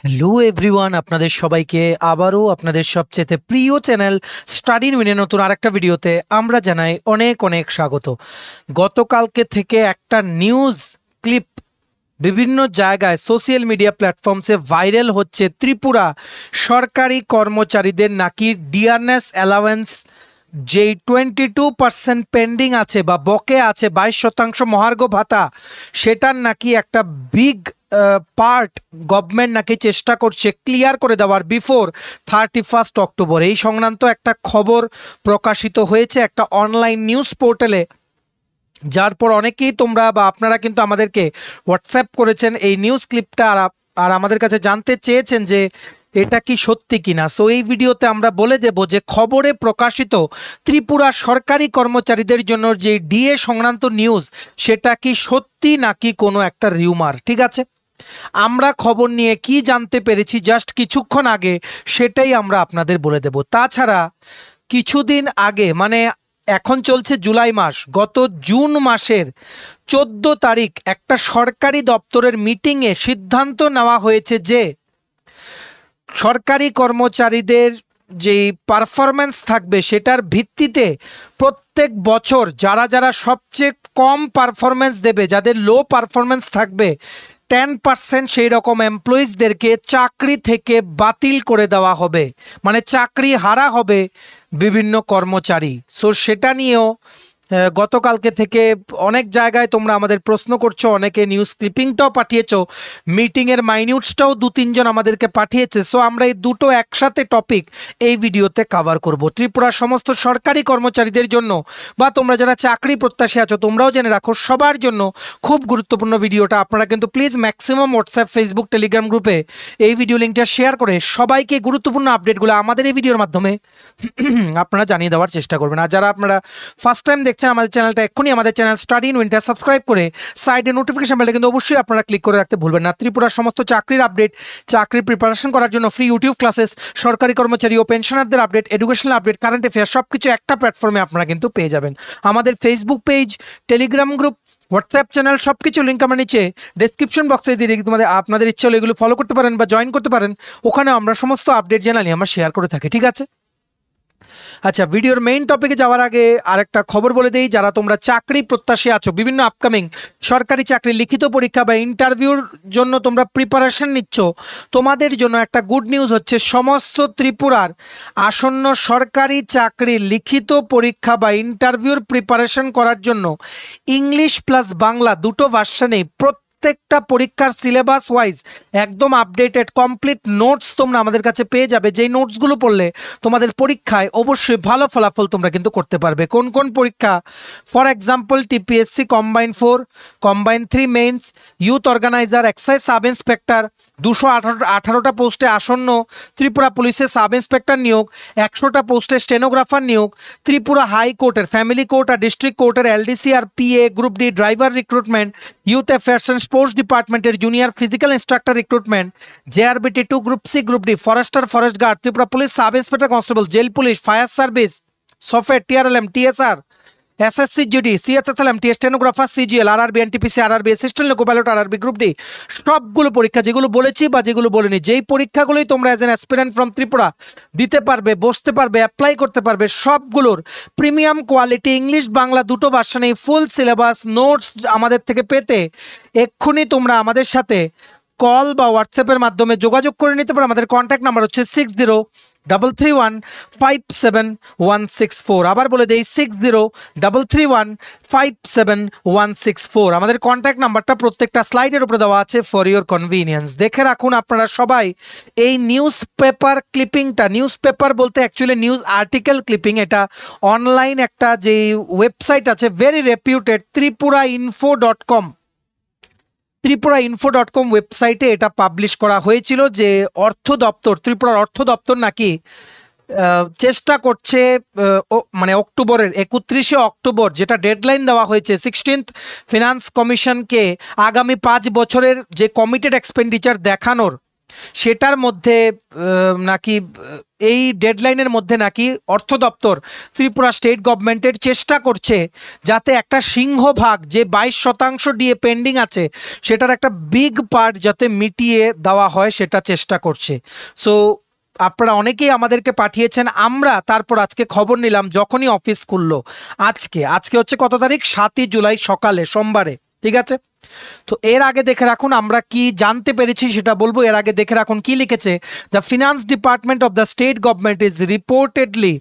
Hello everyone, আপনাদের সবাইকে আবারও আপনাদের সবচেয়ে প্রিয় চ্যানেল স্টাডি উইনে নতুন আরেকটা ভিডিওতে আমরা জানাই অনেক অনেক স্বাগত। গতকালকে থেকে একটা নিউজ ক্লিপ বিভিন্ন জায়গায় সোশ্যাল মিডিয়া প্ল্যাটফর্মসে ভাইরাল হচ্ছে। ত্রিপুরা সরকারি কর্মচারীদের নাকি ডিয়ারনেস অ্যালাওয়েন্স যেই 22% পেন্ডিং আছে বা বকে আছে, 22% মহার্ঘ ভাতা, সেটার নাকি একটা বিগ পার্ট গভর্নমেন্ট নাকি চেষ্টা করছে ক্লিয়ার করে দেওয়ার বিফোর 31 অক্টোবর। এই সংক্রান্ত একটা খবর প্রকাশিত হয়েছে একটা অনলাইন নিউজ পোর্টালে, যার পর অনেকেই তোমরা বা আপনারা কিন্তু আমাদেরকে হোয়াটসঅ্যাপ করেছেন এই নিউজ ক্লিপটা আর আমাদের কাছে জানতে চেয়েছেন যে এটা কি সত্যি কিনা। সো এই ভিডিওতে আমরা বলে দেব যে খবরে প্রকাশিত ত্রিপুরা সরকারি কর্মচারীদের জন্য যে ডিএ সংক্রান্ত নিউজ সেটা কি সত্যি নাকি কোনো একটা রিউমার। ঠিক আছে, আমরা খবর নিয়ে কি জানতে পেরেছি জাস্ট কিছুক্ষণ আগে সেটাই আমরা আপনাদের বলে দেব। তাছাড়া কিছুদিন আগে মানে এখন চলছে জুলাই মাস, গত জুন মাসের 14 তারিখ একটা সরকারি দপ্তরের মিটিংয়ে সিদ্ধান্ত নেওয়া হয়েছে যে সরকারি কর্মচারীদের যেই পারফরম্যান্স থাকবে সেটার ভিত্তিতে প্রত্যেক বছর যারা যারা সবচেয়ে কম পারফরম্যান্স দেবে, যাদের লো পারফরম্যান্স থাকবে 10% সেই রকম এমপ্লয়িজদেরকে চাকরি থেকে বাতিল করে দেওয়া হবে, মানে চাকরি হারা হবে বিভিন্ন কর্মচারী। সো সেটা নিয়েও গতকালকে থেকে অনেক জায়গায় তোমরা আমাদের প্রশ্ন করছো, অনেকে নিউজ ক্লিপিংটাও পাঠিয়েছো, মিটিংয়ের মাইনিউটসটাও 2-3 জন আমাদেরকে পাঠিয়েছে। সো আমরা এই দুটো একসাথে টপিক এই ভিডিওতে কভার করব। ত্রিপুরার সমস্ত সরকারি কর্মচারীদের জন্য বা তোমরা যারা চাকরি প্রত্যাশী আছো তোমরাও জেনে রাখো, সবার জন্য খুব গুরুত্বপূর্ণ ভিডিওটা। আপনারা কিন্তু please maximum WhatsApp, Facebook, Telegram গ্রুপে এই ভিডিও লিঙ্কটা শেয়ার করে সবাইকে গুরুত্বপূর্ণ আপডেটগুলো আমাদের এই ভিডিওর মাধ্যমে আপনারা জানিয়ে দেওয়ার চেষ্টা করবেন। আর যারা আপনারা ফার্স্ট টাইম দেখছেন আমাদের চ্যানেলটা, এক্ষুনি আমাদের channel study in winter subscribe করে সাইডে নোটিফিকেশন বেলটা কিন্তু অবশ্যই আপনারা ক্লিক করে রাখতে ভুলবেন না। ত্রিপুরার সমস্ত চাকরির আপডেট, চাকরির প্রিপারেশন করার জন্য ফ্রি ইউটিউব ক্লাসেস, সরকারি কর্মচারী ও পেনশনারদের update, educational update, current affair সবকিছু একটা প্ল্যাটফর্মে আপনারা কিন্তু পেয়ে যাবেন। আমাদের Facebook page, Telegram group, WhatsApp channel সবকিছু লিঙ্ক আমার নিচে ডেসক্রিপশন বক্সে দিয়ে দিই। তোমাদের আপনাদের ইচ্ছে হলে এগুলো ফলো করতে পারেন বা জয়েন করতে পারেন, ওখানে আমরা সমস্ত আপডেট জানালি আমরা শেয়ার করে থাকি। ঠিক আছে, আচ্ছা, ভিডিওর মেইন টপিকে যাওয়ার আগে আরেকটা খবর বলে দেই। যারা তোমরা চাকরি প্রত্যাশী আছো, বিভিন্ন আপকামিং সরকারি চাকরি লিখিত পরীক্ষা বা ইন্টারভিউর জন্য তোমরা প্রিপারেশন নিচ্ছ, তোমাদের জন্য একটা গুড নিউজ হচ্ছে সমস্ত ত্রিপুরার আসন্ন সরকারি চাকরি লিখিত পরীক্ষা বা ইন্টারভিউর প্রিপারেশন করার জন্য ইংলিশ প্লাস বাংলা দুটো ভার্সনেই প্রত্যেকটা পরীক্ষার সিলেবাস ওয়াইজ একদম আপডেটেড কমপ্লিট নোটস তোমরা আমাদের কাছে পেয়ে যাবে, যেই নোটসগুলো পড়লে তোমাদের পরীক্ষায় অবশ্যই ভালো ফলাফল তোমরা কিন্তু করতে পারবে। কোন কোন পরীক্ষা? For example TPSC combine 4, combine 3 mains, youth organiser, excise sub inspector, 218টা পোস্টে আসন্ন ত্রিপুরা পুলিশের সাব ইন্সপেক্টর নিয়োগ, 100টা পোস্টে স্টেনোগ্রাফার নিয়োগ, ত্রিপুরা হাইকোর্টের ফ্যামিলি কোর্ট আর ডিস্ট্রিক্ট কোর্টের এলডিসি আর PA group D driver recruitment, youth affairs and sports ডিপার্টমেন্টের junior physical instructor recruitment, JRBT 2 group C group D forester forest guard, Tripura police sub inspector constable, jail police, fire service, software TRLM, TSR, SSC GD, CSSLM, T stenographer, CGL, RRB, NTPC, RRB, assistant loco pilot, RRB group D, সবগুলো পরীক্ষা যেগুলো বলেছি বা যেগুলো বলিনি, যেই পরীক্ষাগুলোই তোমরা as an aspirant from Tripura দিতে পারবে, বসতে পারবে, অ্যাপ্লাই করতে পারবে, সবগুলোর প্রিমিয়াম কোয়ালিটি ইংলিশ বাংলা দুটো ভার্সনে ফুল সিলেবাস নোটস আমাদের থেকে পেতে এক্ষুনি তোমরা আমাদের সাথে কল বা হোয়াটসঅ্যাপের মাধ্যমে যোগাযোগ করে নিতে পারো। আমাদের কন্ট্যাক্ট নাম্বার হচ্ছে 6033157164। আবার বলে দেই 6033157164। আমাদের কন্ট্যাক্ট নাম্বারটা প্রত্যেকটা স্লাইডের উপরে দেওয়া আছে ফর ইওর কনভিনিয়েন্স। দেখে রাখুন আপনারা সবাই এই নিউজ পেপার ক্লিপিংটা। নিউজ পেপার বলতে অ্যাকচুয়ালি নিউজ আর্টিকেল ক্লিপিং। এটা অনলাইন একটা যে ওয়েবসাইট আছে ভেরি রেপিউটেড, ত্রিপুরাইনফো.com, ত্রিপুরাইনফো.com ওয়েবসাইটে এটা পাবলিশ করা হয়েছিল যে অর্থ দপ্তর, ত্রিপুরার অর্থ দপ্তর নাকি চেষ্টা করছে মানে অক্টোবরের 31শে অক্টোবর যেটা ডেডলাইন দেওয়া হয়েছে 16th ফিনান্স কমিশনকে আগামী 5 বছরের যে কমিটেড এক্সপেন্ডিচার দেখানোর, সেটার মধ্যে নাকি এই ডেডলাইনের মধ্যে নাকি অর্থ দপ্তর ত্রিপুরা স্টেট গভর্নমেন্টের চেষ্টা করছে যাতে একটা সিংহভাগ যে 22% দিয়ে পেন্ডিং আছে সেটার একটা বিগ পার্ট যাতে মিটিয়ে দেওয়া হয় সেটা চেষ্টা করছে। সো আপনারা অনেকেই আমাদেরকে পাঠিয়েছেন, আমরা তারপর আজকে খবর নিলাম যখনই অফিস খুললো, আজকে হচ্ছে কত তারিখ, 7 জুলাই সকালে, সোমবারে, ঠিক আছে। তো এর আগে দেখে রাখুন আমরা কি জানতে পেরেছি সেটা বলবো। এর আগে দেখে রাখুন কি লিখেছে। The finance department of the state government is reportedly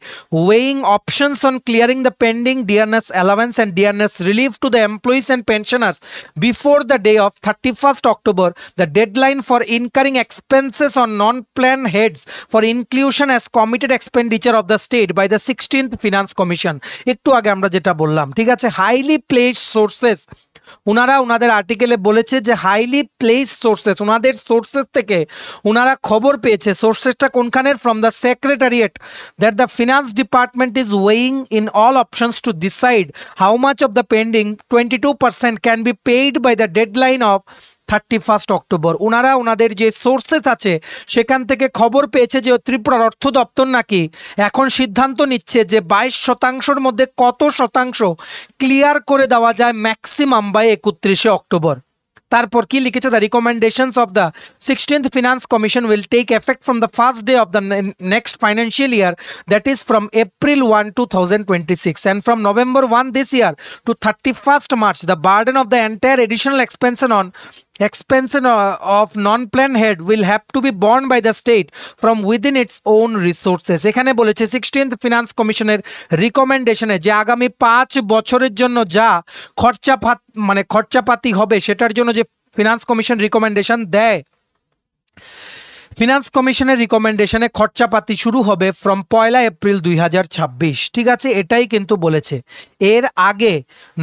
weighing options on clearing the pending dearness allowance and dearness relief to the employees and pensioners before the day of 31st October, the deadline for incurring expenses on non-plan heads for inclusion as committed expenditure of the state by the 16th Finance Commission। একটু আগে আমরা যেটা বললাম, ঠিক আছে, highly placed sources, ওনারা ওনাদের আর্টিকেলে বলেছে যে হাইলি প্লেস সোর্সেস, ওনাদের সোর্সেস থেকে ওনারা খবর পেয়েছে, সোর্সেসটা কোনখানের, from the secretariat, that the finance department is weighing in all options to decide how much of the pending 22% can be paid by the deadline of 31st October। ওনারা ওনাদের যে সোর্সেস আছে সেখান থেকে খবর পেয়েছে যে ত্রিপুরার অর্থ দপ্তর নাকি এখন সিদ্ধান্ত নিচ্ছে যে 22%-র মধ্যে কত শতাংশ ক্লিয়ার করে দেওয়া যায় ম্যাক্সিমাম বাই 31শে অক্টোবর। তারপর কি লিখেছে, the recommendations of the 16th finance commission will take effect from the first day of the next financial year, that is from April 1, 2026, and from November 1 this year to 31st March, the burden of the entire additional expense of non-plan head will have to be borne by the state from within its own resources। এখানে বলেছে 16th finance কমিশনের রিকমেন্ডেশনে যে আগামী 5 বছরের জন্য যা খরচাপাতি হবে সেটার জন্য যে ফিনান্স কমিশন রিকমেন্ডেশন দেয়, ফিনান্স কমিশনের রিকমেন্ডেশনে খরচাপাতি শুরু হবে ফ্রম 1 এপ্রিল 2026, ঠিক আছে, এটাই কিন্তু বলেছে। এর আগে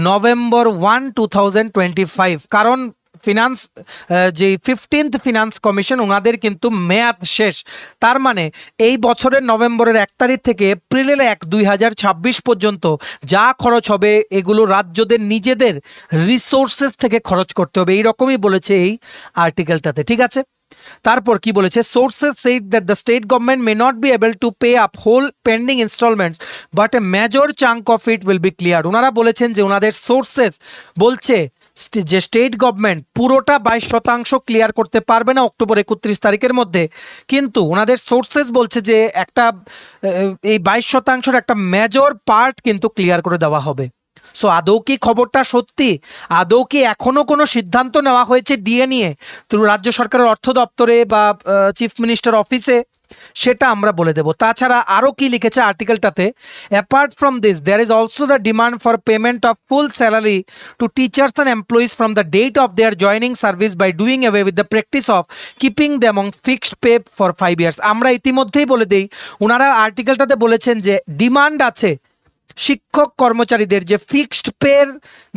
November 1, 2025, কারণ ফিনান্স যে 15th ফিনান্স কমিশন ওনাদের কিন্তু মেয়াদ শেষ, তার মানে এই বছরের নভেম্বরের 1 তারিখ থেকে এপ্রিলের 1, 2026 পর্যন্ত যা খরচ হবে এগুলো রাজ্যদের নিজেদের রিসোর্সেস থেকে খরচ করতে হবে, এইরকমই বলেছে এই আর্টিকেলটাতে, ঠিক আছে। তারপর কি বলেছে, sources said that the state government may not be able to pay up whole pending installments but a major chunk of it will be clear. ওনারা বলেছেন যে ওনাদের সোর্সেস বলছে যে স্টেট গভর্নমেন্ট পুরোটা 22% ক্লিয়ার করতে পারবে না অক্টোবর 31 তারিখের মধ্যে, কিন্তু ওনাদের সোর্সেস বলছে যে একটা এই 22%-র একটা মেজর পার্ট কিন্তু ক্লিয়ার করে দেওয়া হবে। সো আদৌ কি খবরটা সত্যি? আদৌ কি এখনো কোনো সিদ্ধান্ত নেওয়া হয়েছে ডিএ নিয়ে রাজ্য সরকারের অর্থ দপ্তরে বা চিফ মিনিস্টার অফিসে? সেটা আমরা বলে দেব। তাছাড়া আরও কি লিখেছে আর্টিকেলটাতে, apart from this there is also the demand for payment of full salary to teachers and employees from the date of their joining service by doing away with the practice of keeping them on fixed pay for 5 years। আমরা ইতিমধ্যেই বলে দিই, ওনারা আর্টিকেলটাতে বলেছেন যে demand আছে শিক্ষক কর্মচারীদের যে ফিক্সড পের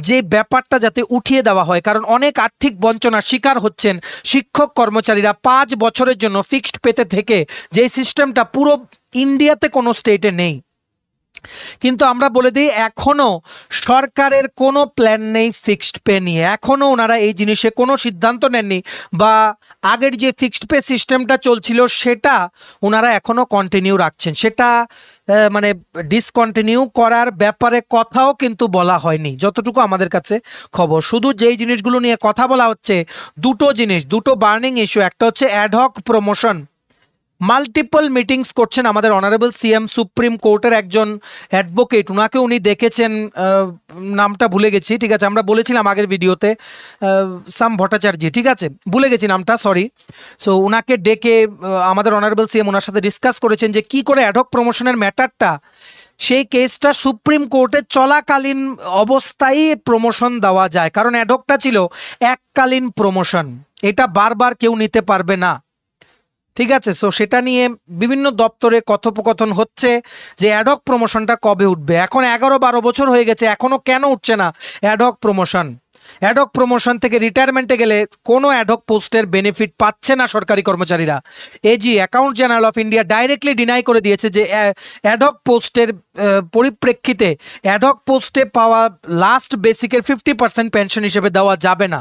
যে ব্যাপারটা যাতে উঠিয়ে দেওয়া হয়, কারণ অনেক আর্থিক বঞ্চনার শিকার হচ্ছেন শিক্ষক কর্মচারীরা 5 বছরের জন্য ফিক্সড পেতে থেকে, যে সিস্টেমটা পুরো ইন্ডিয়াতে কোনো স্টেটে নেই। কিন্তু আমরা বলে দিই এখনো সরকারের কোনো প্ল্যান নেই ফিক্সড পে নিয়ে, এখনো ওনারা এই জিনিসে কোনো সিদ্ধান্ত নেননি, বা আগের যে ফিক্সড পে সিস্টেমটা চলছিল সেটা ওনারা এখনো কন্টিনিউ রাখছেন, সেটা মানে ডিসকন্টিনিউ করার ব্যাপারে কথাও কিন্তু বলা হয়নি যতটুকু আমাদের কাছে খবর। শুধু যেই জিনিসগুলো নিয়ে কথা বলা হচ্ছে দুটো বার্নিং ইস্যু, একটা হচ্ছে অ্যাডহক প্রমোশন। মাল্টিপল মিটিংস করছেন আমাদের অনারেবল সিএম, সুপ্রিম কোর্টের একজন অ্যাডভোকেট, ওনাকে উনি দেখেছেন, নামটা ভুলে গেছি, ঠিক আছে, আমরা বলেছিলাম আগের ভিডিওতে সাম ভট্টাচার্য, ঠিক আছে, ভুলে গেছি নামটা, সরি। সো ওনাকে ডেকে আমাদের অনারেবল সিএম ওনার সাথে ডিসকাস করেছেন যে কি করে অ্যাডহক প্রমোশনের ম্যাটারটা, সেই কেসটা সুপ্রিম কোর্টে চলাকালীন অবস্থায় প্রমোশন দেওয়া যায়, কারণ অ্যাডহকটা ছিল এককালীন প্রমোশন, এটা বারবার কেউ নিতে পারবে না, ঠিক আছে। সো সেটা নিয়ে বিভিন্ন দপ্তরে কথোপকথন হচ্ছে যে অ্যাডহক প্রমোশনটা কবে উঠবে। এখন 11-12 বছর হয়ে গেছে, এখনো কেন উঠছে না অ্যাডহক প্রমোশন? অ্যাডহক প্রমোশন থেকে রিটায়ারমেন্টে গেলে কোনো অ্যাডহক পোস্টের বেনিফিট পাচ্ছে না সরকারি কর্মচারীরা। AG account general of India directly deny করে দিয়েছে যে অ্যাডহক পোস্টের পরিপ্রেক্ষিতে অ্যাডহক পোস্টে পাওয়া লাস্ট বেসিকের 50% পেনশন হিসেবে দেওয়া যাবে না।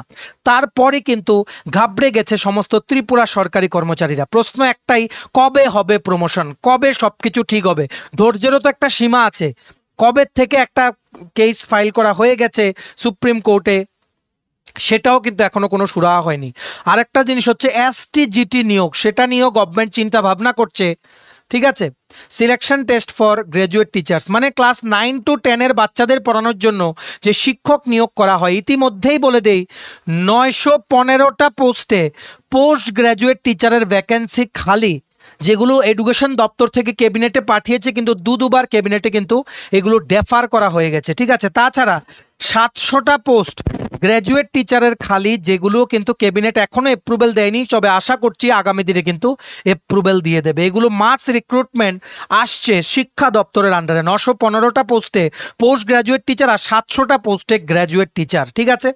তারপরে কিন্তু ঘাবড়ে গেছে সমস্ত ত্রিপুরা সরকারি কর্মচারীরা। প্রশ্ন একটাই, কবে হবে প্রমোশন, কবে সব কিছু ঠিক হবে? ধৈর্যেরও তো একটা সীমা আছে। কবে থেকে একটা কেস ফাইল করা হয়ে গেছে সুপ্রিম কোর্টে, সেটাও কিন্তু এখনো কোনো সুরাহা হয়নি। আরেকটা জিনিস হচ্ছে এসটিজিটি নিয়োগ, সেটা নিয়েও গভর্নমেন্ট চিন্তা ভাবনা করছে। ঠিক আছে, selection test for graduate teachers, মানে ক্লাস 9 to 10 বাচ্চাদের পড়ানোর জন্য যে শিক্ষক নিয়োগ করা হয়, ইতিমধ্যেই বলে দেই 915টা পোস্টে পোস্ট গ্র্যাজুয়েট টিচারের ভ্যাকেন্সি খালি, যেগুলো এডুকেশন দপ্তর থেকে ক্যাবিনেটে পাঠিয়েছে, কিন্তু দুবার ক্যাবিনেটে কিন্তু এগুলো ডেফার করা হয়ে গেছে। ঠিক আছে, তাছাড়া 700টা পোস্ট গ্র্যাজুয়েট টিচারের খালি, যেগুলো কিন্তু ক্যাবিনেট এখনো অ্যাপ্রুভেল দেয়নি, তবে আশা করছি আগামী দিনে কিন্তু অ্যাপ্রুভেল দিয়ে দেবে। এগুলো মাস রিক্রুটমেন্ট আসছে শিক্ষা দপ্তরের আন্ডারে। 915টা পোস্টে পোস্ট গ্র্যাজুয়েট টিচার আর 700টা পোস্টে গ্র্যাজুয়েট টিচার। ঠিক আছে,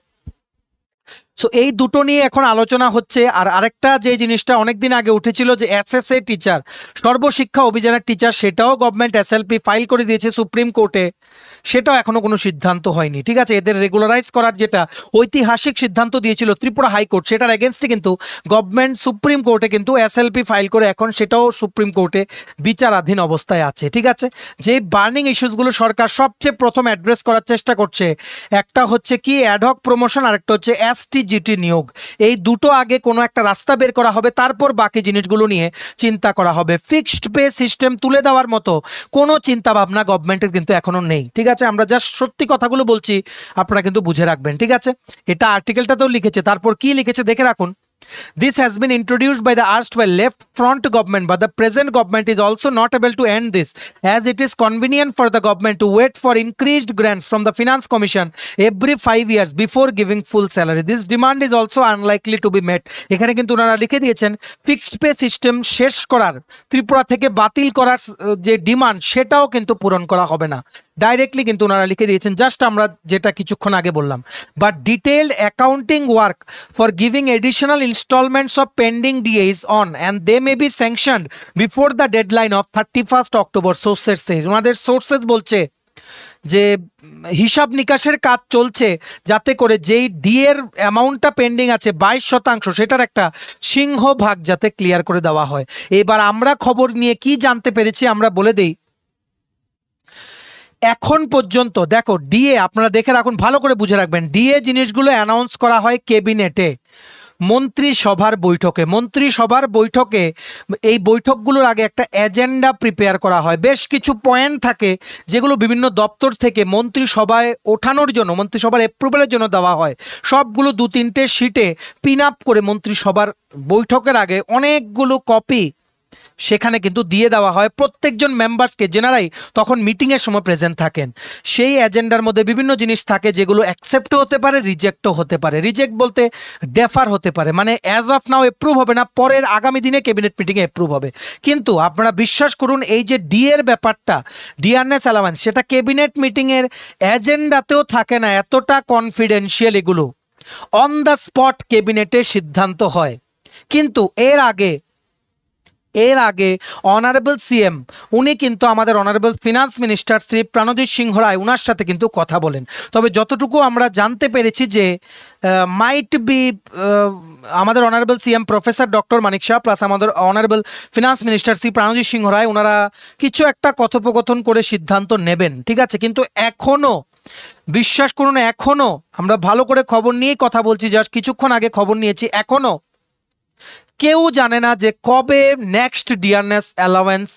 সো এই দুটো নিয়ে এখন আলোচনা হচ্ছে। আর আরেকটা যে জিনিসটা অনেকদিন আগে উঠেছিল যে এসএসএ টিচার, সর্বশিক্ষা অভিযানের টিচার, সেটাও গভর্নমেন্ট এসএলপি ফাইল করে দিয়েছে সুপ্রিম কোর্টে, সেটাও এখনো কোনো সিদ্ধান্ত হয়নি। ঠিক আছে, এদের রেগুলারাইজ করার যেটা ঐতিহাসিক সিদ্ধান্ত দিয়েছিল ত্রিপুরা হাইকোর্ট, সেটার এগেনস্টে কিন্তু গভর্নমেন্ট সুপ্রিম কোর্টে কিন্তু এসএলপি ফাইল করে এখন সেটাও সুপ্রিম কোর্টে বিচারাধীন অবস্থায় আছে। ঠিক আছে, যে বার্নিং ইস্যুসগুলো সরকার সবচেয়ে প্রথম অ্যাড্রেস করার চেষ্টা করছে, একটা হচ্ছে কি অ্যাডহক প্রমোশন, আর একটা হচ্ছে এসটিজিটি নিয়োগ। এই দুটো আগে কোনো একটা রাস্তা বের করা হবে, তারপর বাকি জিনিসগুলো নিয়ে চিন্তা করা হবে। ফিক্সড পে সিস্টেম তুলে দেওয়ার মতো কোনো চিন্তা ভাবনা গভর্নমেন্টের কিন্তু এখনো নেই। ঠিক আছে, আমরা যা সত্যি কথাগুলো বলছি আপনারা কিন্তু বুঝে রাখবেন। ঠিক আছে, এটা আর্টিকেলটাতেও লিখেছে, তারপর কি লিখেছে দেখে রাখুন। This has been introduced by the erstwhile left front government, but the present government is also not able to end this, as it is convenient for the government to wait for increased grants from the Finance Commission every 5 years before giving full salary. This demand is also unlikely to be met. এখানে কিন্তু ওনারা লিখে দিয়েছেন fixed pay system শেষ করার, ত্রিপুরা থেকে বাতিল করার যে ডিমান্ড, সেটাও কিন্তু পূরণ করা হবে না। ডাইরেক্টলি কিন্তু ওনারা লিখে দিয়েছেন, জাস্ট আমরা যেটা কিছুক্ষণ আগে বললাম। But detailed accounting work for giving additional instalments of pending DA is on and they may be sanctioned before the deadline of 31 October. Sources says, ওনাদের সোর্সেস বলছে যে হিসাব নিকাশের কাজ চলছে, যাতে করে যেই ডিএর অ্যামাউন্টটা পেন্ডিং আছে 22%, সেটার একটা সিংহভাগ যাতে ক্লিয়ার করে দেওয়া হয়। এবার আমরা খবর নিয়ে কি জানতে পেরেছি আমরা বলে দেই। এখন পর্যন্ত দেখো ডিএ, আপনারা দেখে রাখুন, ভালো করে বুঝে রাখবেন, ডিএ জিনিসগুলো অ্যানাউন্স করা হয় ক্যাবিনেটে, মন্ত্রিসভার বৈঠকে। মন্ত্রিসভার বৈঠকে এই বৈঠকগুলোর আগে একটা এজেন্ডা প্রিপেয়ার করা হয়, বেশ কিছু পয়েন্ট থাকে যেগুলো বিভিন্ন দপ্তর থেকে মন্ত্রিসভায় ওঠানোর জন্য, মন্ত্রিসভার অ্যাপ্রুভালের জন্য দেওয়া হয়। সবগুলো 2-3টে শিটে পিন আপ করে মন্ত্রিসভার বৈঠকের আগে অনেকগুলো কপি সেখানে কিন্তু দিয়ে দেওয়া হয় প্রত্যেকজন মেম্বার্সকে, জেনারাই তখন মিটিংয়ের সময় প্রেজেন্ট থাকেন। সেই এজেন্ডার মধ্যে বিভিন্ন জিনিস থাকে যেগুলো অ্যাকসেপ্টও হতে পারে, রিজেক্টও হতে পারে। রিজেক্ট বলতে ডেফার হতে পারে, মানে অ্যাজ অফ নাও অ্যাপ্রুভ হবে না, পরের আগামী দিনে ক্যাবিনেট মিটিংয়ে অ্যাপ্রুভ হবে। কিন্তু আপনারা বিশ্বাস করুন, এই যে ডিএর ব্যাপারটা, ডিআরএস অ্যালাওয়েন্স, সেটা ক্যাবিনেট মিটিংয়ের এজেন্ডাতেও থাকে না, এতটা কনফিডেন্সিয়াল এগুলো। অন দ্য স্পট ক্যাবিনেটে সিদ্ধান্ত হয়। কিন্তু এর আগে অনারেবল সিএম উনি কিন্তু আমাদের honourable finance minister Shri Pranajit Singha Roy, ওনার সাথে কিন্তু কথা বলেন। তবে যতটুকু আমরা জানতে পেরেছি যে মাইট বি আমাদের honourable CM professor doctor Manik Saha plus আমাদের honourable finance minister Shri Pranajit Singha Roy, ওনারা কিছু একটা কথোপকথন করে সিদ্ধান্ত নেবেন। ঠিক আছে, কিন্তু এখনো বিশ্বাস করুন, এখনো আমরা ভালো করে খবর নিয়েই কথা বলছি, জাস্ট কিছুক্ষণ আগে খবর নিয়েছি, এখনো কেউ জানে না যে কবে নেক্সট ডিআরএস অ্যালাওয়েন্স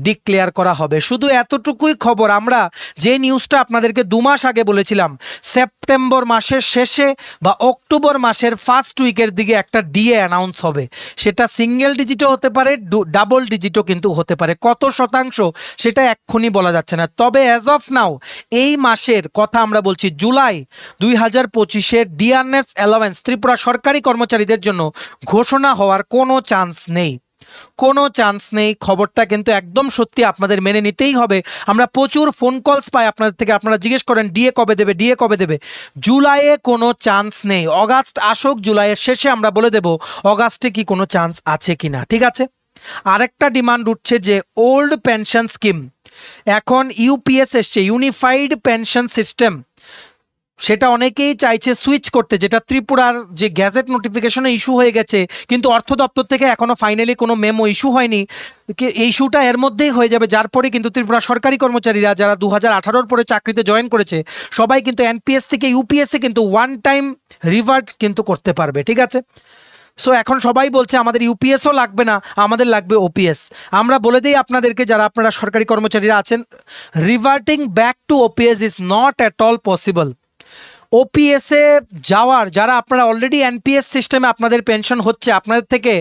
ডিক্লেয়ার করা হবে। শুধু এতটুকুই খবর, আমরা যে নিউজটা আপনাদেরকে 2 মাস আগে বলেছিলাম, সেপ্টেম্বর মাসের শেষে বা অক্টোবর মাসের ফার্স্ট উইকের দিকে একটা ডিএ অ্যানাউন্স হবে। সেটা সিঙ্গেল ডিজিটও হতে পারে, ডাবল ডিজিটও কিন্তু হতে পারে। কত শতাংশ সেটা এক্ষুনি বলা যাচ্ছে না। তবে অ্যাজ অফ নাও এই মাসের কথা আমরা বলছি, জুলাই 2025-এর ডিআরএস অ্যালাওয়েন্স ত্রিপুরা সরকারি কর্মচারীদের জন্য ঘোষণা হওয়ার কোনো চান্স নেই। কোনো চান্স নেই। খবরটা কিন্তু একদম সত্যি, আপনাদের মেনে নিতেই হবে। আমরা প্রচুর ফোন কলস পাই আপনাদের থেকে, আপনারা জিজ্ঞেস করেন ডিএ কবে দেবে, ডিএ কবে দেবে। জুলাইয়ে কোনো চান্স নেই, অগাস্ট আসুক, জুলাইয়ের শেষে আমরা বলে দেব অগাস্টে কি কোনো চান্স আছে কিনা, ঠিক আছে। আরেকটা ডিমান্ড উঠছে যে ওল্ড পেনশন স্কিম, এখন ইউপিএস এসছে, ইউনিফাইড পেনশন সিস্টেম, সেটা অনেকেই চাইছে সুইচ করতে, যেটা ত্রিপুরার যে গ্যাজেট নোটিফিকেশনে ইস্যু হয়ে গেছে, কিন্তু অর্থ দপ্তর থেকে এখনো ফাইনালি কোনো মেমো ইস্যু হয়নি। এই ইস্যুটা এর মধ্যেই হয়ে যাবে, যার পরে কিন্তু ত্রিপুরা সরকারি কর্মচারীরা যারা 2018 পরে চাকরিতে জয়েন করেছে সবাই কিন্তু এনপিএস থেকে ইউপিএসে কিন্তু ওয়ান টাইম রিভার্ট কিন্তু করতে পারবে, ঠিক আছে। সো এখন সবাই বলছে আমাদের ইউপিএসও লাগবে না, আমাদের লাগবে ওপিএস। আমরা বলে দিই আপনাদেরকে, যারা আপনারা সরকারি কর্মচারীরা আছেন, reverting back to OPS is not at all possible. ওপিএসে যাওয়ার, যারা আপনারা অলরেডি এনপিএস সিস্টেমে আপনাদের পেনশন হচ্ছে, আপনাদের থেকে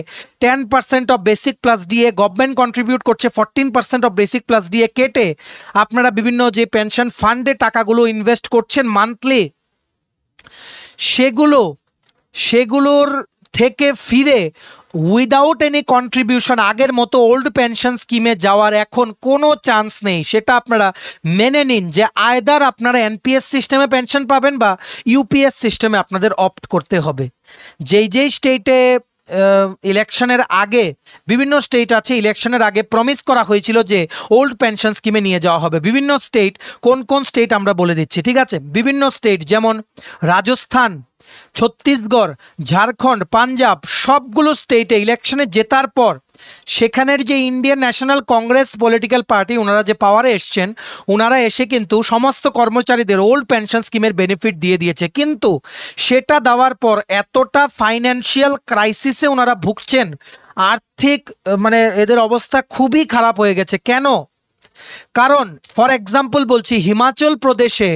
10% of basic plus DA government contribute করছে, 14% অফ বেসিক প্লাস ডিএ কেটে আপনারা বিভিন্ন যে পেনশন ফান্ডে টাকাগুলো ইনভেস্ট করছেন মান্থলি, সেগুলোর থেকে ফিরে উইদাউট এনি কন্ট্রিবিউশন আগের মতো ওল্ড পেনশন স্কিমে যাওয়ার এখন কোনো চান্স নেই। সেটা আপনারা মেনে নিন যে আয়দার আপনারা এনপিএস সিস্টেমে পেনশন পাবেন বা ইউপিএস সিস্টেমে আপনাদের অপ্ট করতে হবে। যেই স্টেটে ইলেকশনের আগে, বিভিন্ন স্টেট আছে ইলেকশনের আগে প্রমিস করা হয়েছিল যে ওল্ড পেনশন স্কিমে নিয়ে যাওয়া হবে, বিভিন্ন স্টেট, কোন স্টেট আমরা বলে দিচ্ছি, ঠিক আছে। বিভিন্ন স্টেট যেমন রাজস্থান, ছত্তিশগড়, ঝাড়খণ্ড, পাঞ্জাব, সবগুলো স্টেটে ইলেকশনে জেতার পর সেখানের যে Indian national Congress political party, ওনারা যে পাওয়ারে এসছেন, ওনারা এসে কিন্তু সমস্ত কর্মচারীদের ওল্ড পেনশন স্কিমের বেনিফিট দিয়ে দিয়েছে। কিন্তু সেটা দেওয়ার পর এতটা ফাইন্যান্সিয়াল ক্রাইসিসে ওনারা ভুগছেন, আর্থিক মানে এদের অবস্থা খুবই খারাপ হয়ে গেছে। কেন? কারণ ফর এক্সাম্পল বলছি, হিমাচল প্রদেশে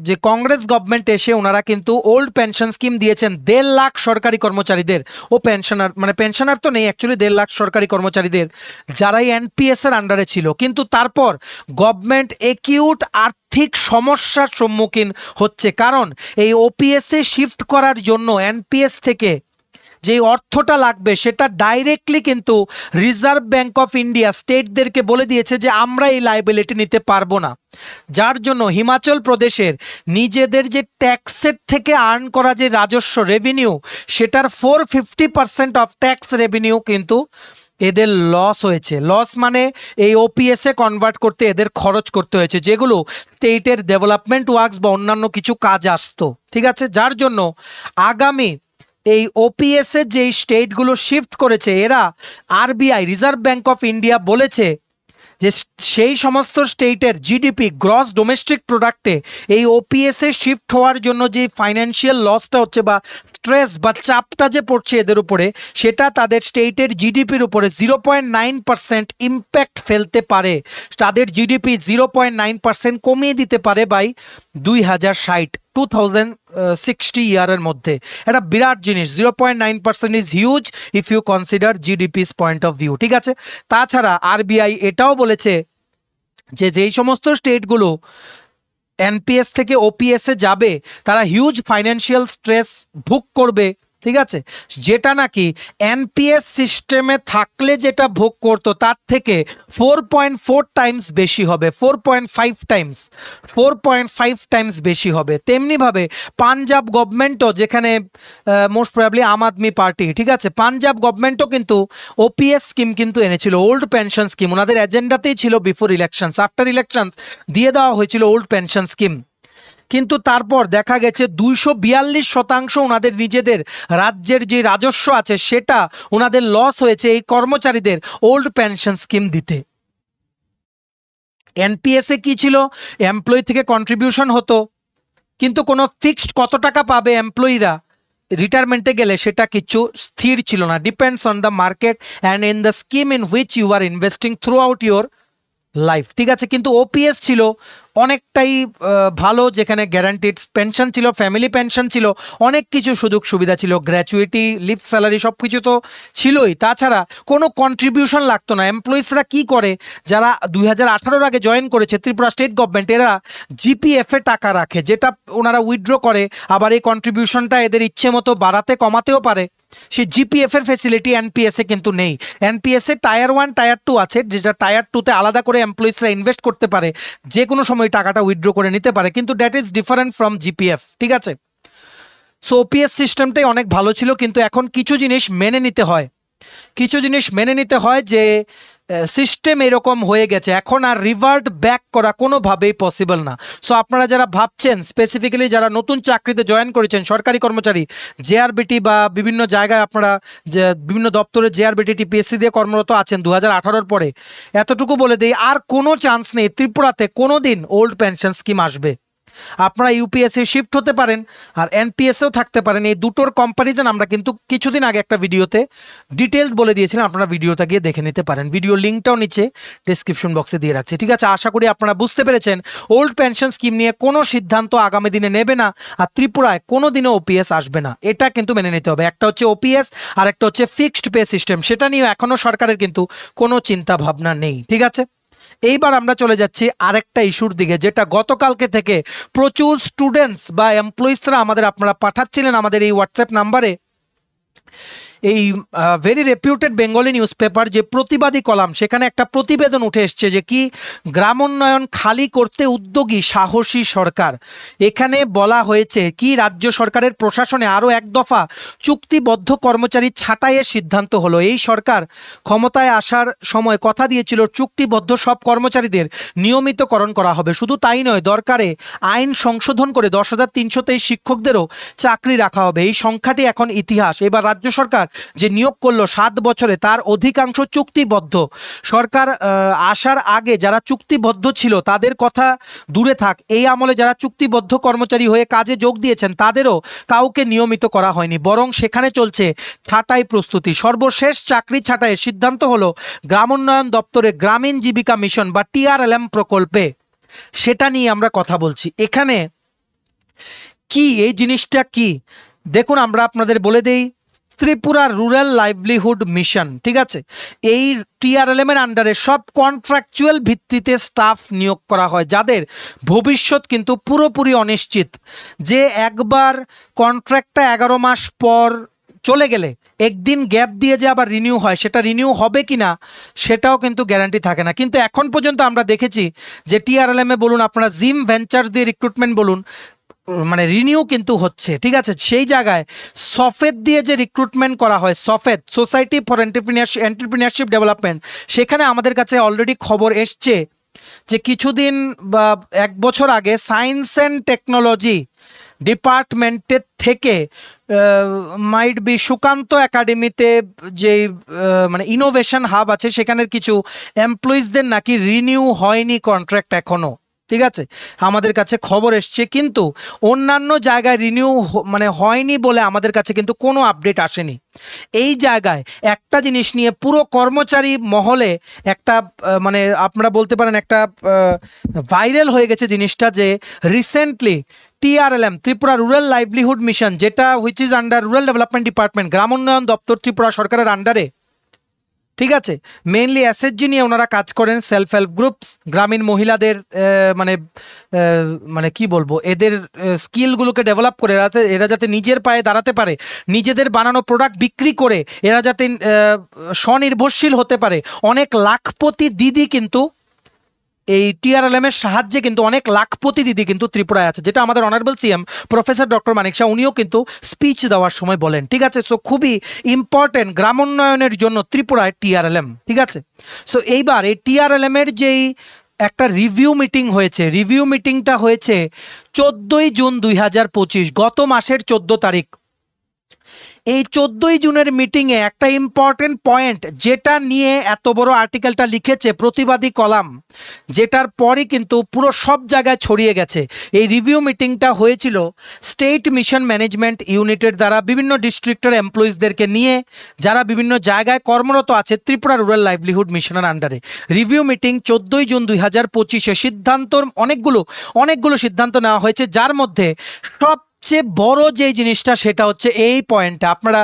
যে কংগ্রেস গভর্নমেন্ট এসে ওনারা কিন্তু ওল্ড পেনশন স্কিম দিয়েছেন 1.5 লাখ সরকারি কর্মচারীদের, ও পেনশনার মানে পেনশনার তো নেই অ্যাকচুয়ালি, 1.5 লাখ সরকারি কর্মচারীদের যারাই এনপিএস এর আন্ডারে ছিল। কিন্তু তারপর গভর্নমেন্ট একিউট আর্থিক সমস্যার সম্মুখীন হচ্ছে, কারণ এই ওপিএসে শিফট করার জন্য এনপিএস থেকে যে অর্থটা লাগবে সেটা ডাইরেক্টলি কিন্তু রিজার্ভ ব্যাংক অফ ইন্ডিয়া স্টেটদেরকে বলে দিয়েছে যে আমরা এই লাইবিলিটি নিতে পারবো না। যার জন্য হিমাচল প্রদেশের নিজেদের যে ট্যাক্সের থেকে আর্ন করা যে রাজস্ব রেভিনিউ, সেটার 450% অফ ট্যাক্স রেভিনিউ কিন্তু এদের লস হয়েছে। লস মানে এই ওপিএসে কনভার্ট করতে এদের খরচ করতে হয়েছে, যেগুলো স্টেটের ডেভেলপমেন্ট ওয়ার্কস বা অন্যান্য কিছু কাজ আসতো, ঠিক আছে। যার জন্য আগামী এই ওপিএসে যেই স্টেটগুলো শিফট করেছে, এরা RBI reserve bank of India বলেছে যে সেই সমস্ত স্টেটের জিডিপি গ্রস ডোমেস্টিক প্রোডাক্টে এই ওপিএসে শিফট হওয়ার জন্য যে ফাইন্যান্সিয়াল লসটা হচ্ছে বা স্ট্রেস বা চাপটা যে পড়ছে এদের উপরে, সেটা তাদের স্টেটের জিডিপির উপরে 0.9% ইম্প্যাক্ট ফেলতে পারে। তাদের জিডিপি 0.9% কমিয়ে দিতে পারে বাই 2060 ইয়ারের মধ্যে। এটা বিরাট জিনিস, 0.9% is huge if you consider GDP's point of view, ঠিক আছে। তাছাড়া আরবিআই এটাও বলেছে যে যেই সমস্ত স্টেটগুলো এনপিএস থেকে ওপিএসে যাবে তারা হিউজ ফাইন্যান্সিয়াল স্ট্রেস ভোগ করবে, ঠিক আছে। যেটা নাকি এনপিএস সিস্টেমে থাকলে যেটা ভোগ করতো তার থেকে 4.4 টাইমস বেশি হবে, 4.5 টাইমস বেশি হবে। তেমনিভাবে পাঞ্জাব গভর্নমেন্টও, যেখানে মোস্ট প্রবাবলি আম আদমি পার্টি, ঠিক আছে, পাঞ্জাব গভর্নমেন্টও কিন্তু ওপিএস স্কিম কিন্তু এনেছিল, ওল্ড পেনশন স্কিম ওনাদের এজেন্ডাতেই ছিল বিফোর ইলেকশনস। আফটার ইলেকশনস দিয়ে দেওয়া হয়েছিল ওল্ড পেনশন স্কিম, কিন্তু তারপর দেখা গেছে 242% ওনাদের নিজেদের রাজ্যের যে রাজস্ব আছে সেটা ওনাদের লস হয়েছে এই কর্মচারীদের ওল্ড পেনশন স্কিম দিতে। এনপিএসে কি ছিল, এমপ্লয়ি থেকে কন্ট্রিবিউশন হতো, কিন্তু কোনো ফিক্সড কত টাকা পাবে এমপ্লয়িরা রিটায়ারমেন্টে গেলে সেটা কিছু স্থির ছিল না, depends on the market and in the scheme in which you are investing throughout your life, ঠিক আছে। কিন্তু ওপিএস ছিল অনেকটাই ভালো, যেখানে গ্যারান্টিড পেনশন ছিল, ফ্যামিলি পেনশন ছিল, অনেক কিছু সুযোগ সুবিধা ছিল, গ্র্যাচুইটি, লিভ স্যালারি সব কিছু তো ছিলই। তাছাড়া কোনো কন্ট্রিবিউশন লাগতো না। এমপ্লয়িজরা কি করে, যারা 2018 আগে জয়েন করেছে ত্রিপুরা স্টেট গভর্নমেন্ট, এরা জিপিএফে টাকা রাখে, যেটা ওনারা উইথড্র করে, আবার এই কন্ট্রিবিউশনটা এদের ইচ্ছে মতো বাড়াতে কমাতেও পারে। সেই জিপিএফ এর ফেসিলিটি এনপিএস এ কিন্তু নেই। এনপিএস এ টায়ার 1 টায়ার 2 আছে, যেটা টায়ার 2 তে আলাদা করে এমপ্লয়িজরা ইনভেস্ট করতে পারে, যে কোনো সময় টাকাটা উইথড্র করে নিতে পারে, কিন্তু that is different from GPF. ঠিক আছে, সো ওপিএস সিস্টেমটাই অনেক ভালো ছিল, কিন্তু এখন কিছু জিনিস মেনে নিতে হয়, যে সিস্টেম এরকম হয়ে গেছে, এখন আর রিভার্ট ব্যাক করা কোনোভাবেই পসিবল না। সো আপনারা যারা ভাবছেন, স্পেসিফিক্যালি যারা নতুন চাকরিতে জয়েন করেছেন, সরকারি কর্মচারী, জেআরবিটি বা বিভিন্ন জায়গায় আপনারা যে বিভিন্ন দপ্তরে জেআরবিটি টিপিএসসি দিয়ে কর্মরত আছেন 2018-র পরে, এতটুকু বলে দিই, আর কোনো চান্স নেই ত্রিপুরাতে কোনো দিন ওল্ড পেনশন স্কিম আসবে। আপনারা ইউপিএসসি শিফট হতে পারেন আর এনপিএসও থাকতে পারেন, এই দুটোর কম্প্যারিজন আমরা কিন্তু কিছুদিন আগে একটা ভিডিওতে ডিটেলস বলে দিয়েছিলাম, আপনারা ভিডিওটা গিয়ে দেখে নিতে পারেন, ভিডিও লিঙ্কটাও নিচে ডেসক্রিপশন বক্সে দিয়ে রাখছি। ঠিক আছে, আশা করি আপনারা বুঝতে পেরেছেন ওল্ড পেনশন স্কিম নিয়ে কোনো সিদ্ধান্ত আগামী দিনে নেবে না, আর ত্রিপুরায় কোনো দিনও ওপিএস আসবে না, এটা কিন্তু মেনে নিতে হবে। একটা হচ্ছে ওপিএস আর একটা হচ্ছে ফিক্সড পে সিস্টেম, সেটা নিয়ে এখনো সরকারের কিন্তু কোনো চিন্তা ভাবনা নেই। ঠিক আছে, এইবার আমরা চলে যাচ্ছি আরেকটা ইস্যুর দিকে, যেটা গতকালকে থেকে প্রচুর স্টুডেন্টস বা এমপ্লয়িজরা আপনারা পাঠাচ্ছিলেন আমাদের এই হোয়াটসঅ্যাপ নাম্বারে। এই very reputed Bengali news paper যে প্রতিবাদী কলাম, সেখানে একটা প্রতিবেদন উঠে এসছে যে কি গ্রামোন্নয়ন খালি করতে উদ্যোগী সাহসী সরকার। এখানে বলা হয়েছে কি রাজ্য সরকারের প্রশাসনে আরও এক দফা চুক্তিবদ্ধ কর্মচারী ছাঁটাইয়ের সিদ্ধান্ত হলো। এই সরকার ক্ষমতায় আসার সময় কথা দিয়েছিল চুক্তিবদ্ধ সব কর্মচারীদের নিয়মিতকরণ করা হবে। শুধু তাই নয়, দরকারে আইন সংশোধন করে 10,323 শিক্ষকদেরও চাকরি রাখা হবে। এই সংখ্যাটি এখন ইতিহাস। এবার রাজ্য সরকার যে নিয়োগ করলো 7 বছরে, তার অধিকাংশ চুক্তিবদ্ধ। সরকার আসার আগে যারা চুক্তিবদ্ধ ছিল তাদের কথা দূরে থাক, এই আমলে যারা চুক্তিবদ্ধ কর্মচারী হয়ে কাজে যোগ দিয়েছেন তাদেরও কাউকে নিয়মিত করা হয়নি, বরং সেখানে চলছে ছাঁটাই প্রস্তুতি। সর্বশেষ চাকরি ছাঁটাইয়ের সিদ্ধান্ত হলো গ্রামোন্নয়ন দপ্তরে গ্রামীণ জীবিকা মিশন বা টিআরএলএম প্রকল্পে, সেটা নিয়ে আমরা কথা বলছি। এখানে কি এই জিনিসটা কি দেখুন, আমরা আপনাদের বলে দেই, ত্রিপুরা রুরাল লাইভলিহুড মিশন, ঠিক আছে, এই টিআরএলএম এর আন্ডারে সব কন্ট্রাকচুয়াল ভিত্তিতে স্টাফ নিয়োগ করা হয়, যাদের ভবিষ্যৎ কিন্তু পুরোপুরি অনিশ্চিত। যে একবার কন্ট্রাক্টটা 11 মাস পর চলে গেলে একদিন গ্যাপ দিয়ে যে আবার রিনিউ হয়, সেটা রিনিউ হবে কিনা সেটাও কিন্তু গ্যারান্টি থাকে না। কিন্তু এখন পর্যন্ত আমরা দেখেছি যে টিআরএলএম এ বলুন, আপনারা জিম ভেঞ্চার দিয়ে রিক্রুটমেন্ট বলুন, মানে রিনিউ কিন্তু হচ্ছে। ঠিক আছে, সেই জায়গায় সফেদ দিয়ে যে রিক্রুটমেন্ট করা হয়, সফেদ সোসাইটি ফর এন্টারপ্রিনিয়রশিপ ডেভেলপমেন্ট, সেখানে আমাদের কাছে অলরেডি খবর এসছে যে কিছুদিন বা 1 বছর আগে সায়েন্স অ্যান্ড টেকনোলজি ডিপার্টমেন্টের থেকে মাইট বি সুকান্ত একাডেমিতে যে মানে ইনোভেশন হাব আছে, সেখানের কিছু এমপ্লয়িজদের নাকি রিনিউ হয়নি কন্ট্রাক্ট এখনো। ঠিক আছে, আমাদের কাছে খবর এসছে, কিন্তু অন্যান্য জায়গায় রিনিউ মানে হয়নি বলে আমাদের কাছে কিন্তু কোনো আপডেট আসেনি। এই জায়গায় একটা জিনিস নিয়ে পুরো কর্মচারী মহলে একটা মানে আপনারা বলতে পারেন একটা ভাইরাল হয়ে গেছে জিনিসটা, যে recently TRLM Tripura rural livelihood mission, যেটা which is under rural development department, গ্রামোন্নয়ন দপ্তর ত্রিপুরা সরকারের আন্ডারে, ঠিক আছে, মেইনলি এসএসজি নিয়ে ওনারা কাজ করেন, সেলফ হেল্প গ্রুপস, গ্রামীণ মহিলাদের মানে মানে কি বলবো, এদের স্কিলগুলোকে ডেভেলপ করে এরা যাতে নিজের পায়ে দাঁড়াতে পারে, নিজেদের বানানো প্রোডাক্ট বিক্রি করে এরা যাতে স্বনির্ভরশীল হতে পারে। অনেক লাখপতি দিদি কিন্তু এই টিআরএলএম এর সাহায্যে কিন্তু অনেক লাখপতি দিদি কিন্তু ত্রিপুরায় আছে, যেটা আমাদের honourable CM professor doctor Manik Shah উনিও কিন্তু স্পিচ দেওয়ার সময় বলেন। ঠিক আছে, সো খুবই ইম্পর্টেন্ট গ্রামোন্নয়নের জন্য ত্রিপুরায় টিআরএলএম। ঠিক আছে, সো এইবার এই টিআরএলএম এর যেই একটা রিভিউ মিটিং হয়েছে, রিভিউ মিটিংটা হয়েছে 14ই জুন 2025, গত মাসের 14 তারিখ। এই 14ই জুনের মিটিংয়ে একটা ইম্পর্টেন্ট পয়েন্ট, যেটা নিয়ে এত বড় আর্টিকেলটা লিখেছে প্রতিবাদী কলাম, যেটার পরই কিন্তু পুরো সব জায়গায় ছড়িয়ে গেছে। এই রিভিউ মিটিংটা হয়েছিল স্টেট মিশন ম্যানেজমেন্ট ইউনিটের দ্বারা বিভিন্ন ডিস্ট্রিক্টের এমপ্লয়িজদেরকে নিয়ে, যারা বিভিন্ন জায়গায় কর্মরত আছে ত্রিপুরা রুরাল লাইভলিহুড মিশনের আন্ডারে। রিভিউ মিটিং 14ই জুন 2025-এ সিদ্ধান্তর অনেকগুলো সিদ্ধান্ত নেওয়া হয়েছে, যার মধ্যে সবচেয়ে বড় যে জিনিসটা সেটা হচ্ছে এই পয়েন্টটা। আপনারা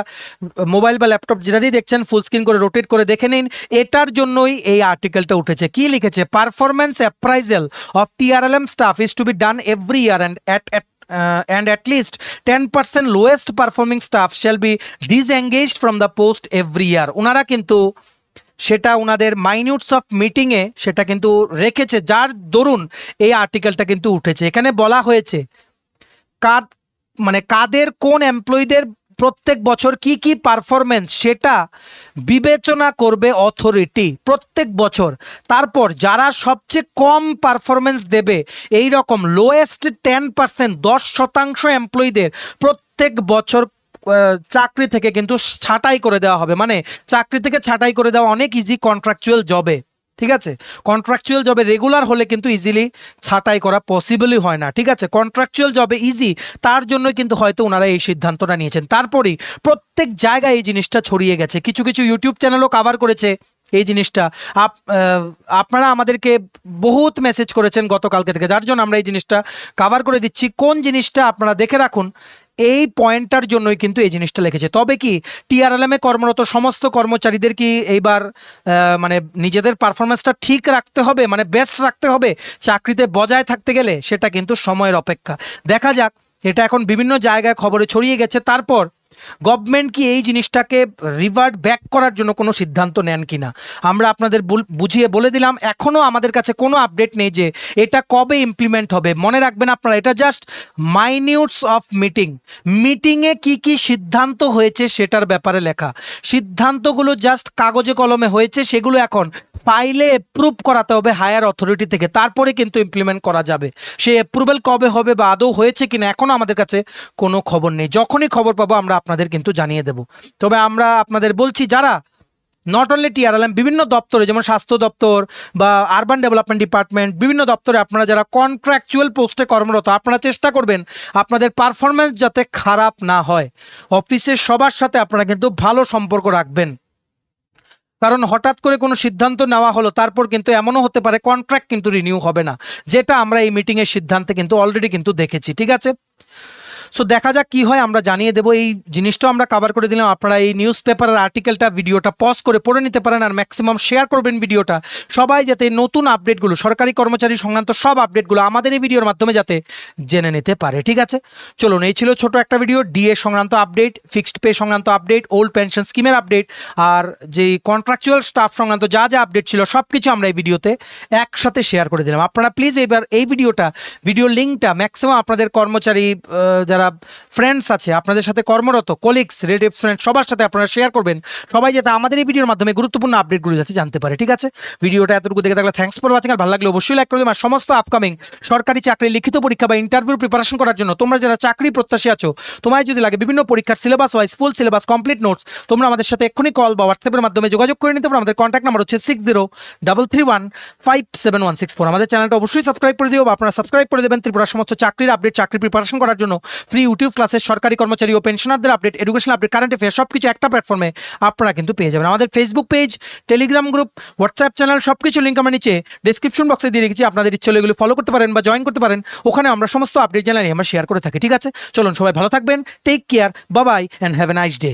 মোবাইল বা ল্যাপটপ যেটা দিয়ে দেখছেন ফুল স্ক্রিন করে রোটেট করে দেখে নিন, এটার জন্যই এই আর্টিকেলটা উঠেছে। কি লিখেছে? Performance appraisal of TRLM staff is to be done every year and and at least 10% lowest performing staff shall be disengaged from the post every year. ওনারা কিন্তু সেটা ওনাদের মাইনিউটস অফ মিটিংয়ে সেটা কিন্তু রেখেছে, যার দরুন এই আর্টিকেলটা কিন্তু উঠেছে। এখানে বলা হয়েছে কাদের কোন এমপ্লয়ীদের প্রত্যেক বছর কি কি পারফরমেন্স সেটা বিবেচনা করবে অথরিটি প্রত্যেক বছর। তারপর যারা সবচেয়ে কম পারফরমেন্স দেবে এই রকম লোয়েস্ট 10% 10% এমপ্লয়ীদের প্রত্যেক বছর চাকরি থেকে কিন্তু ছাঁটাই করে দেওয়া হবে। মানে চাকরি থেকে ছাঁটাই করে দেওয়া অনেক ইজি কন্ট্রাকচুয়াল জবে, ঠিক আছে? কন্ট্রাকচুয়াল জবে রেগুলার হলে কিন্তু ইজিলি ছাঁটাই করা পসিবলই হয় না, ঠিক আছে? কন্ট্রাকচুয়াল জবে ইজি, তার জন্যই কিন্তু হয়তো ওনারা এই সিদ্ধান্তটা নিয়েছেন। তারপরেই প্রত্যেক জায়গায় এই জিনিসটা ছড়িয়ে গেছে, কিছু কিছু ইউটিউব চ্যানেলও কভার করেছে এই জিনিসটা। আপনারা আমাদেরকে বহুত মেসেজ করেছেন গতকালকে থেকে, যার জন্য আমরা এই জিনিসটা কভার করে দিচ্ছি। কোন জিনিসটা আপনারা দেখে রাখুন, এই পয়েন্টটার জন্যই কিন্তু এই জিনিসটা লিখেছে। তবে কি টিআরএলএমে কর্মরত সমস্ত কর্মচারীদের কি এইবার নিজেদের পারফরমেন্সটা ঠিক রাখতে হবে, বেস্ট রাখতে হবে চাকরিতে বজায় থাকতে গেলে? সেটা কিন্তু সময়ের অপেক্ষা, দেখা যাক। এটা এখন বিভিন্ন জায়গায় খবরে ছড়িয়ে গেছে। তারপর গভর্নমেন্ট কি এই জিনিসটাকে রিভার্ট ব্যাক করার জন্য কোনো সিদ্ধান্ত নেন কিনা আমরা আপনাদের বুঝিয়ে বলে দিলাম। এখনও আমাদের কাছে কোনো আপডেট নেই যে এটা কবে ইমপ্লিমেন্ট হবে। মনে রাখবেন আপনারা, এটা জাস্ট মাইনিউটস অফ মিটিংয়ে কি কি সিদ্ধান্ত হয়েছে সেটার ব্যাপারে লেখা। সিদ্ধান্তগুলো জাস্ট কাগজে কলমে হয়েছে, সেগুলো এখন ফাইলে অ্যাপ্রুভ করাতে হবে হায়ার অথরিটি থেকে, তারপরে কিন্তু ইমপ্লিমেন্ট করা যাবে। সেই অ্যাপ্রুভাল কবে হবে বা আদৌ হয়েছে কিনা এখনও আমাদের কাছে কোনো খবর নেই। যখনই খবর পাবো আমরা আপনাদের কিন্তু জানিয়ে দেব। তবে আমরা আপনাদের বলছি, যারা নট অনলি টিআরএলএম, বিভিন্ন দপ্তরে যেমন স্বাস্থ্য দপ্তর বা আরবান ডেভেলপমেন্ট ডিপার্টমেন্ট, বিভিন্ন দপ্তরে আপনারা যারা কন্ট্রাকচুয়াল পোস্টে কর্মরত, আপনারা চেষ্টা করবেন আপনাদের পারফরমেন্স যাতে খারাপ না হয়। অফিসের সবার সাথে আপনারা কিন্তু ভালো সম্পর্ক রাখবেন, কারণ হঠাৎ করে কোনো সিদ্ধান্ত নেওয়া হলো, তারপর কিন্তু এমনও হতে পারে কন্ট্রাক্ট কিন্তু রিনিউ হবে না, যেটা আমরা এই মিটিংয়ের সিদ্ধান্তে কিন্তু অলরেডি কিন্তু দেখেছি, ঠিক আছে? সো দেখা যাক কি হয়, আমরা জানিয়ে দেবো। এই জিনিসটাও আমরা কভার করে দিলাম। আপনারা এই নিউজ পেপারের আর্টিকেলটা ভিডিওটা পজ করে পড়ে নিতে পারেন, আর ম্যাক্সিমাম শেয়ার করবেন ভিডিওটা, সবাই যাতে নতুন আপডেটগুলো, সরকারি কর্মচারী সংক্রান্ত সব আপডেটগুলো আমাদের এই ভিডিওর মাধ্যমে যাতে জেনে নিতে পারে, ঠিক আছে? চলুন, এই ছিল ছোট একটা ভিডিও, ডিএ সংক্রান্ত আপডেট, ফিক্সড পে সংক্রান্ত আপডেট, ওল্ড পেনশন স্কিমের আপডেট, আর যেই কন্ট্রাকচুয়াল স্টাফ সংক্রান্ত যা যা আপডেট ছিল সব কিছু আমরা এই ভিডিওতে একসাথে শেয়ার করে দিলাম। আপনারা প্লিজ এবার এই ভিডিও লিঙ্কটা ম্যাক্সিমাম আপনাদের কর্মচারী যারা ফ্রেন্ডস আছে, আপনাদের সাথে কর্মরত কলিগস, রিলেটিভস, ফ্রেন্ডস, সবার সাথে আপনারা শেয়ার করবেন, সবাই যাতে আমাদের এই ভিডিওর মাধ্যমে গুরুত্বপূর্ণ আপডেটগুলো যাতে জানতে পারে, ঠিক আছে? ভিডিওটা এতটুকু দেখে থাকলে থ্যাঙ্কস ফর ওয়াচিং। আর ভালো লাগলে অবশ্যই লাইক করে দেবেন। আর সমস্ত আপকামিং সরকারি চাকরি লিখিত পরীক্ষা বা ইন্টারভিউ প্রিপারেশন করার জন্য তোমরা যারা চাকরি প্রত্যাশী আছো, তোমায় যদি লাগে বিভিন্ন পরীক্ষার syllabus wise full syllabus complete notes, তোমরা আমাদের সাথে এক্ষুনি কল বা হোয়াটসঅ্যাপের মাধ্যমে যোগাযোগ করে নিতে পারো। আমাদের কন্ট্যাক্ট নাম্বার হচ্ছে 6033157164। আমাদের চ্যানেলটা অবশ্যই সাবস্ক্রাইব করে দিও, বা আপনারা সাবস্ক্রাইব করে দেবেন ত্রিপুরার সমস্ত চাকরির আপডেট, চাকরি প্রিপারেশন করার জন্য ফ্রি ইউটিউব ক্লাসের সরকারি কর্মচারী ও পেনশনারদের update, education update, current affair সবকিছু একটা প্ল্যাটফর্মে আপনারা কিন্তু পেয়ে যাবেন। আমাদের Facebook page, Telegram group, WhatsApp channel সবকিছু লিঙ্ক আমরা নিচে ডেসক্রিপশন বক্সে দিয়ে রেখেছি। আপনাদের ইচ্ছে হলে এগুলো ফলো করতে পারেন বা জয়েন করতে পারেন, ওখানে আমরা সমস্ত আপডেট জানাই আমরা শেয়ার করে থাকি, ঠিক আছে? চলুন, সবাই ভালো থাকবেন, take care, bye bye and have a nice day.